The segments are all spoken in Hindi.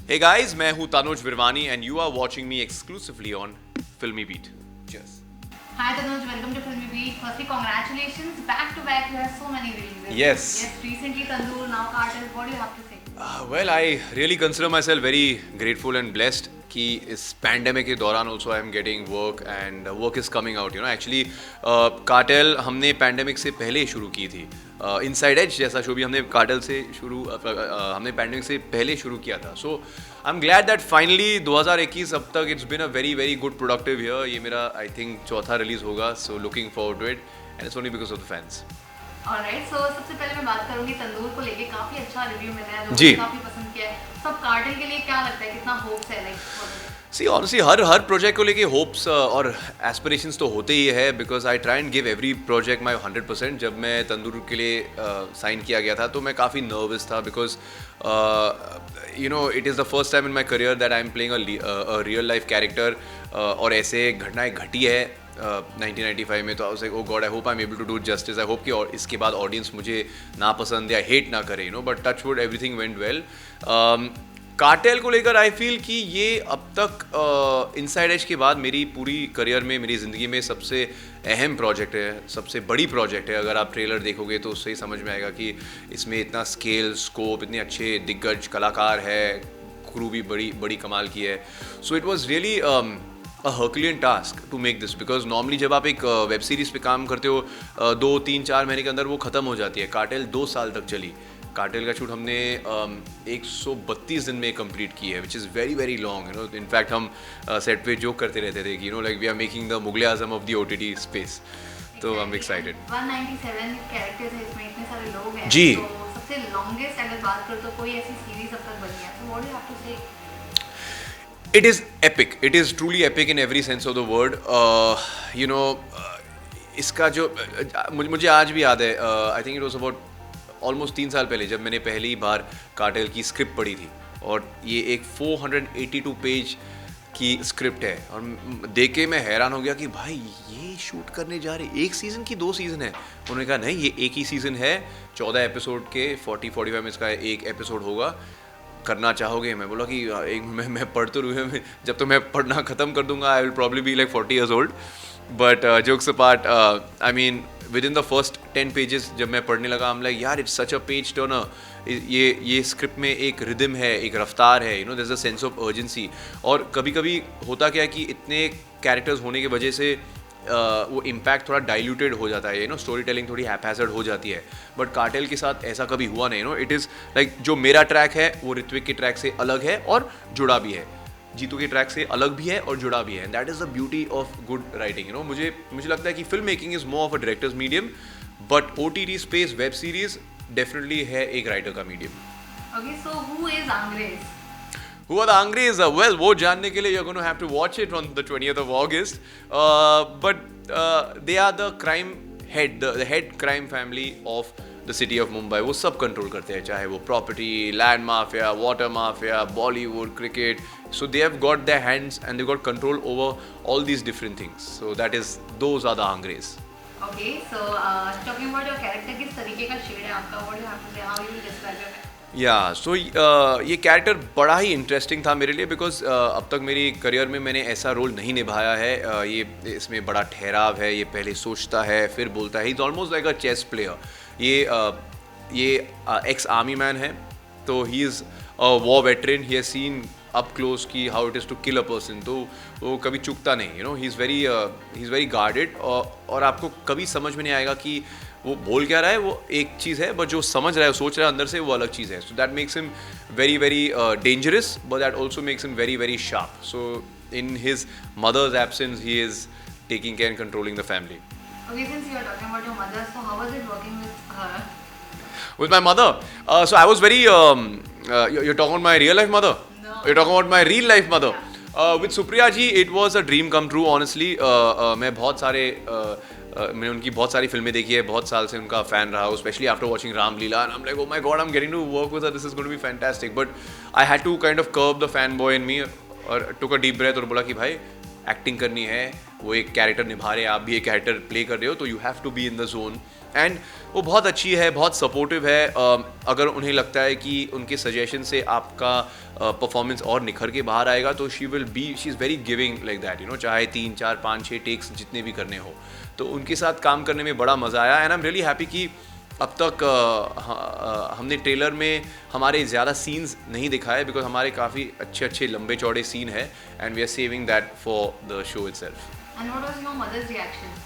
Hey guys, मैं हूँ Tanuj Virwani and you are watching me exclusively on Filmy Beat. Cheers. Hi Tanuj, welcome to Filmy Beat. Firstly, congratulations. Back to back, you have so many releases. Yes. Yes, recently Tandoor, now Cartel. What do you have to say? Well, I really consider myself very grateful and blessed कि इस पैंडेमिक के दौरान also I am getting work and work is coming out actually cartel हमने पैंडेमिक से पहले शुरू की थी इनसाइड एज जैसा शो भी हमने कार्टेल से हमने पैंडेमिक से पहले शुरू किया था so I am glad that finally 2021 अब तक it's been a very very good productive year ये मेरा आई थिंक चौथा रिलीज़ होगा so looking forward to it and it's only because of the fans Alright, so सबसे पहले मैं बात करूंगी तंदूर को लेके काफी अच्छा रिव्यू मिला है, जी। लोगों ने काफी पसंद किया है। सब कार्टेल के लिए क्या लगता है, कितना होप्स है लाइक? सी ऑनेस्टली हर प्रोजेक्ट को लेके होप्स और एस्पिरेशंस तो होते ही है because I try and give every project my 100%। जब मैं तंदूर के लिए साइन किया गया था तो मैं काफ़ी नर्वस था because it is the first time in my career that I am playing a real life character और ऐसे घटनाएं घटी है 1995 में तो I was like oh God I hope I am able to do justice I hope कि और इसके बाद ऑडियंस मुझे ना पसंद या हेट ना करे but touch wood everything went well cartel को लेकर आई फील कि ये अब तक इनसाइड एज के बाद मेरी पूरी करियर में मेरी ज़िंदगी में सबसे अहम प्रोजेक्ट है सबसे बड़ी प्रोजेक्ट है अगर आप ट्रेलर देखोगे तो उससे ही समझ में आएगा कि इसमें इतना स्केल स्कोप इतने अच्छे दिग्गज कलाकार है क्रू भी बड़ी बड़ी कमाल की है so it was really a herculean task to make this because normally जब आप एक वेब सीरीज़ पे काम करते हो 2-3-4 महीने के अंदर वो ख़त्म हो जाती है कार्टेल 2 साल तक चली कार्टेल का शूट हमने 132 दिन में कंप्लीट की है which is very very long in fact हम सेट पे जोक करते रहते थे कि like we are making the Mughal e Azam of the OTT space तो आई एम एक्साइटेड 197 कैरेक्टर्स है इसमें, इतने सारे लोग हैं। जी। तो सबसे लॉन्गेस्ट अगर बात करो तो कोई ऐसी सीरीज अब तक बनी है, तो what do you have to say? It is epic. It is truly epic in every sense of the word. इसका जो मुझे आज भी याद है I think it was about almost 3 साल पहले जब मैंने पहली बार कार्टेल की स्क्रिप्ट पढ़ी थी और ये एक 482 पेज की स्क्रिप्ट है और देख के मैं हैरान हो गया कि भाई ये शूट करने जा रहे एक सीज़न की 2 सीज़न है उन्होंने कहा नहीं ये एक ही सीज़न है 14 एपिसोड के 40-45 मिनट्स का एक एपिसोड होगा करना चाहोगे मैं बोला कि एक मैं पढ़ तो रही हूँ जब तो मैं पढ़ना ख़त्म कर दूंगा I will probably be like 40 years old but jokes apart I mean within the first 10 pages जब मैं पढ़ने लगा हम लाइक यार it's such a page turner ये स्क्रिप्ट में एक रिदम है एक रफ्तार है there is a sense of urgency और कभी कभी होता क्या है कि इतने कैरेक्टर्स होने की वजह से वो इम्पैक्ट थोड़ा डाइल्यूटेड हो जाता है स्टोरी टेलिंग थोड़ी हैपहैज़र्ड हो जाती है बट कार्टेल के साथ ऐसा कभी हुआ नहीं इट इज़ लाइक जो मेरा ट्रैक है वो ऋत्विक के ट्रैक से अलग है और जुड़ा भी है जीतू के ट्रैक से अलग भी है और जुड़ा भी है and that is the beauty of good writing मुझे लगता है कि film making is more of a directors medium but OTT space web series definitely है एक राइटर का medium. Okay, so who is अंग्रेज? Who are the Angres? Well, वो जानने के लिए you're going to have to watch it on the 20th of August. But they are the crime head, the head crime family of the city of Mumbai. वो सब कंट्रोल करते हैं चाहे वो property, land mafia, water mafia, Bollywood, cricket. So they have got their hands and they've got control over all these different things. So those are the Angres. Okay, so talking about your character, किस तरीके का शेड है आपका? What do you have to say? How you will describe your? या सो ये कैरेक्टर बड़ा ही इंटरेस्टिंग था मेरे लिए बिकॉज अब तक मेरी करियर में मैंने ऐसा रोल नहीं निभाया है ये इसमें बड़ा ठहराव है ये पहले सोचता है फिर बोलता है is almost like a chess player ये एक्स आर्मी मैन है तो he is a war veteran he has seen up close की how it is to kill a person तो वो कभी चुकता नहीं ही इज़ वेरी गार्डेड और आपको कभी समझ में नहीं आएगा कि वो बोल क्या रहा है वो एक चीज़ है बट जो समझ रहा है सोच रहा है अंदर से वो अलग चीज़ है so that makes him very very dangerous but that also makes him very very sharp so in his mother's absence he is taking care and controlling the family. Okay, since you are talking about your mother, so how was it working with her? With my mother, so I was very you're talking about my real life mother? No. You're talking about my real life mother? With Supriya ji, it was a dream come true honestly. मैं बहुत सारे मैंने उनकी बहुत सारी फिल्में देखी है बहुत साल से उनका फ़ैन रहा हूँ specially after watching Ramleela and I am like oh my God I am getting to work with her this is going to be fantastic but I had to kind of curb the fan boy in me और टुक अ डीप ब्रेथ और बोला कि भाई एक्टिंग करनी है वो एक कैरेक्टर निभा रहे हैं आप भी एक कैरेक्टर प्ले कर रहे हो तो you have to be in the zone and वो बहुत अच्छी है, बहुत सपोर्टिव है। अगर उन्हें लगता है कि उनके सजेशन से आपका परफॉर्मेंस और निखर के बाहर आएगा तो she is very giving like that, you know, चाहे 3 4 5 6 टेक्स जितने भी करने हो। तो उनके साथ काम करने में बड़ा मज़ा आया, and I am really happy कि अब तक हमने ट्रेलर में हमारे ज़्यादा सीन्स नहीं दिखाए, बिकॉज हमारे काफ़ी अच्छे अच्छे लंबे चौड़े सीन है, and we are saving that for the show itself. And what was your mother's reaction?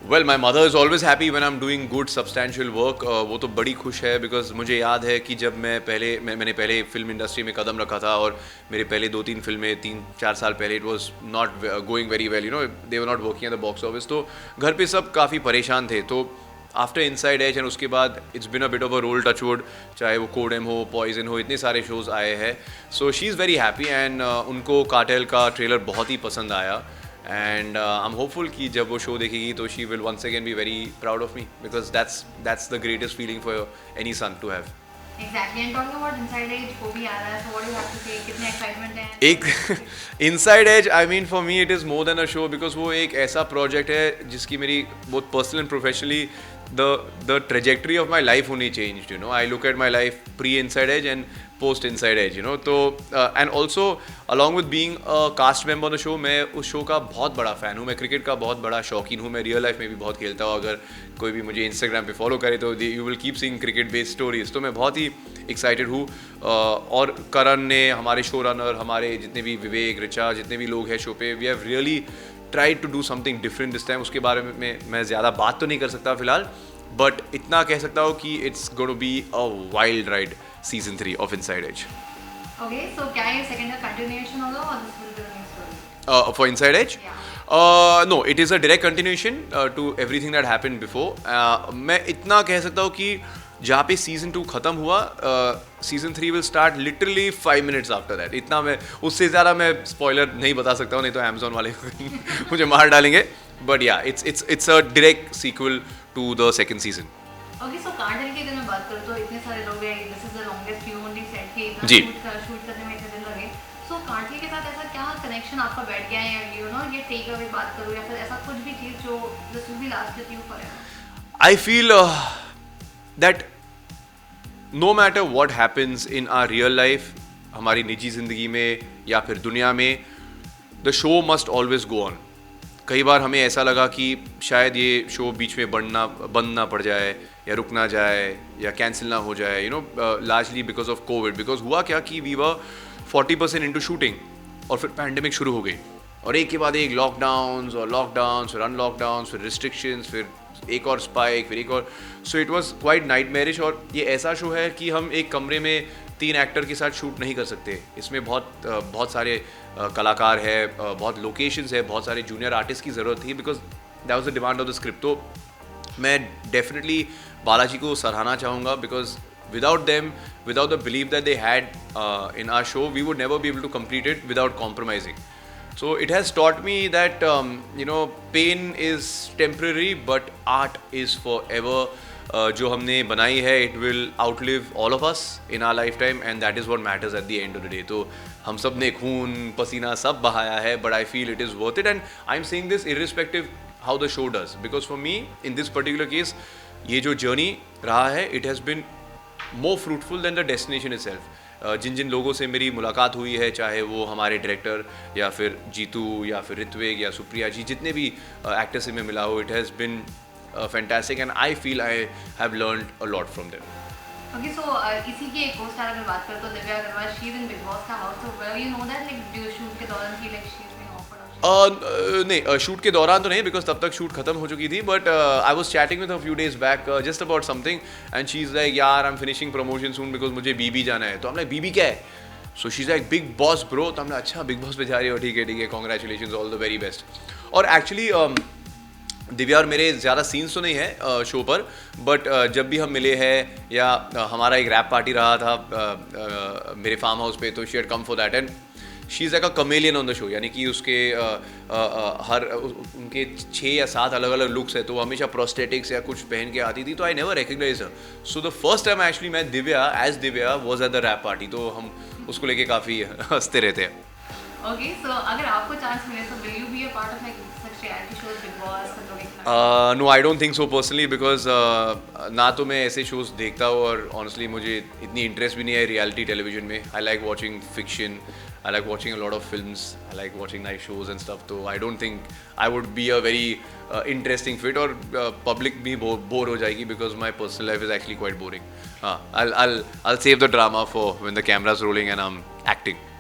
Well my mother is always happy when I am doing good substantial work. वो तो बड़ी खुश है, बिकॉज मुझे याद है कि जब मैंने पहले फिल्म इंडस्ट्री में कदम रखा था, और मेरे पहले 2-3 फिल्में 3-4 साल पहले it was not going very well, you know, they were not working at the box office. तो घर पे सब काफ़ी परेशान थे। तो आफ्टर इनसाइड एज एंड उसके बाद it's been a bit of a roll touchwood, चाहे वो कोडेम हो, पॉइजन हो, इतने सारे शोज़ आए हैं। So she is very happy, and उनको कार्टेल का ट्रेलर बहुत ही पसंद आया, एंड आई एम होपफुल कि जब वो शो देखेगी तो she will once again be very proud of me, because that's the greatest feeling for any son to have. Exactly. And talking about Inside Edge, वो भी आ रहा है, so what do you have to say? कितने excitement है? एक Inside Edge, I mean for me it is more than a show, because वो एक ऐसा प्रोजेक्ट है जिसकी मेरी बहुत personal and professionally the trajectory of my life only changed, you know. I look at my life pre Inside Edge and post Inside Edge, you know. तो and also along with being a cast member on the show, मैं उस शो का बहुत बड़ा फ़ैन हूँ। मैं क्रिकेट का बहुत बड़ा शौकीन हूँ। मैं रियल लाइफ में भी बहुत खेलता हूँ। अगर कोई भी मुझे इंस्टाग्राम पे फॉलो करे तो you will keep seeing cricket based stories. तो मैं बहुत ही एक्साइटेड हूँ। और करण ने, हमारे शो रनर, हमारे जितने भी विवेक, ऋचा, जितने भी लोग हैं शो पे, we have really tried to do something different this time. उसके बारे में मैं ज़्यादा बात तो नहीं कर सकता फिलहाल, बट इतना कह सकता हूँ कि it's going to be a wild ride season 3 of Inside Edge. Okay, so क्या ये second का continuation होगा और this will be the new story? For Inside Edge? Yeah. No, it is a direct continuation to everything that happened before. मैं इतना कह सकता हूँ कि जहाँ पे सीजन 2 ख़त्म हुआ, season 3 will start literally 5 minutes after that. इतना मैं, उससे ज़्यादा मैं स्पॉइलर नहीं बता सकता हूँ, नहीं तो अमेजोन वाले मुझे मार डालेंगे। But yeah it's a direct sequel to the second season. Okay, so cartel की अगर मैं बात करूँ तो इतने सारे लोग हैं, this is the longest you only said कि इतना जी। शूट करने में इतने दिन लगे। So कार्टेल के साथ ऐसा क्या कनेक्शन आपका बैठ गया है, या you know ये टेक अवे बात करूँ, या फिर ऐसा कुछ भी चीज़ जो this will be last with you forever? I feel that no matter what happens in our real life, हमारी निजी ज़िंदगी में या फिर दुनिया में, the show must always go on. कई बार हमें ऐसा लगा कि शायद ये शो बीच में बंद ना पड़ जाए, या रुक ना जाए, या कैंसिल ना हो जाए, you know, largely because of Covid. Because हुआ क्या कि वी वर 40% इनटू शूटिंग, और फिर पैंडेमिक शुरू हो गई, और एक के बाद एक लॉकडाउन्स और लॉकडाउन्स, फिर अनलॉकडाउन्स, फिर रिस्ट्रिक्शंस, फिर एक और स्पाइक, फिर एक और। So it was quite nightmarish. और ये ऐसा शो है कि हम एक कमरे में 3 एक्टर के साथ शूट नहीं कर सकते। इसमें बहुत सारे कलाकार है, बहुत लोकेशंस है, बहुत सारे जूनियर आर्टिस्ट की ज़रूरत थी, because that was the demand of the script. तो मैं डेफिनेटली बालाजी को सराहना चाहूँगा, because without them, without the belief that they had in our show, we would never be able to complete it without compromising. So it has taught me that you know, pain is temporary but art is forever. जो हमने बनाई है, it will outlive all of us in our lifetime, and that is what matters at the end of the day. तो हम सब ने खून पसीना सब बहाया है, but I feel it is worth it, and I'm saying this irrespective how the show does, because for me in this particular case, ये जो journey रहा है, it has been more fruitful than the destination itself. जिन लोगों से मेरी मुलाकात हुई है, चाहे वो हमारे डायरेक्टर या फिर जीतू या फिर ऋत्विक या सुप्रिया जी, जितने भी एक्टर से मैं मिला हूँ, it has been fantastic, and I feel I have learned a lot from them. Okay, so इसी की एक co-star अगर बात करें तो Divya Agarwal, she is in Big Boss का house, so you know that like do shoot के दौरान की like she is being offered or नहीं, शूट के दौरान तो नहीं, बिकॉज तब तक शूट खत्म हो चुकी थी, but I was chatting with a few days back just about something, and she is like, यार I am finishing promotion soon because मुझे बीबी जाना है। तो हम लाइक, बीबी क्या है? So she is like, big boss bro. तो हम लाइक, अच्छा बिग बॉस पे जा रही हो, ठीक है, congratulation, all the very best. और एक्चुअली दिव्या और मेरे ज़्यादा सीन्स तो नहीं है शो पर, बट जब भी हम मिले हैं, या हमारा एक रैप पार्टी रहा था मेरे फार्म हाउस पे, तो she had come for that, and she is like a chameleon on the show. यानी कि उसके उनके 6 या 7 अलग अलग लुक्स है, तो वो हमेशा प्रोस्थेटिक्स या कुछ पहन के आती थी, तो I never recognize her. So the first time actually मैं Divya as Divya was at the wrap party, तो हम उसको लेके काफ़ी हंसते रहते हैं। ओके, सो अगर आपको चांस मिले तो will you be a part of like such reality shows, Bigg Boss, Khatron ke Khiladi? No I don't think so personally because ना तो मैं ऐसे शोज देखता हूँ और ऑनेस्टली मुझे इतनी इंटरेस्ट भी नहीं है रियलिटी टेलीविजन में. I like watching fiction, I like watching a lot of films, I like watching night shows and stuff. तो I don't think I would be a very interesting fit और पब्लिक भी बोर हो जाएगी because my personal life is actually quite boring. हाँ, I'll save the drama for when the camera's rolling and I'm acting.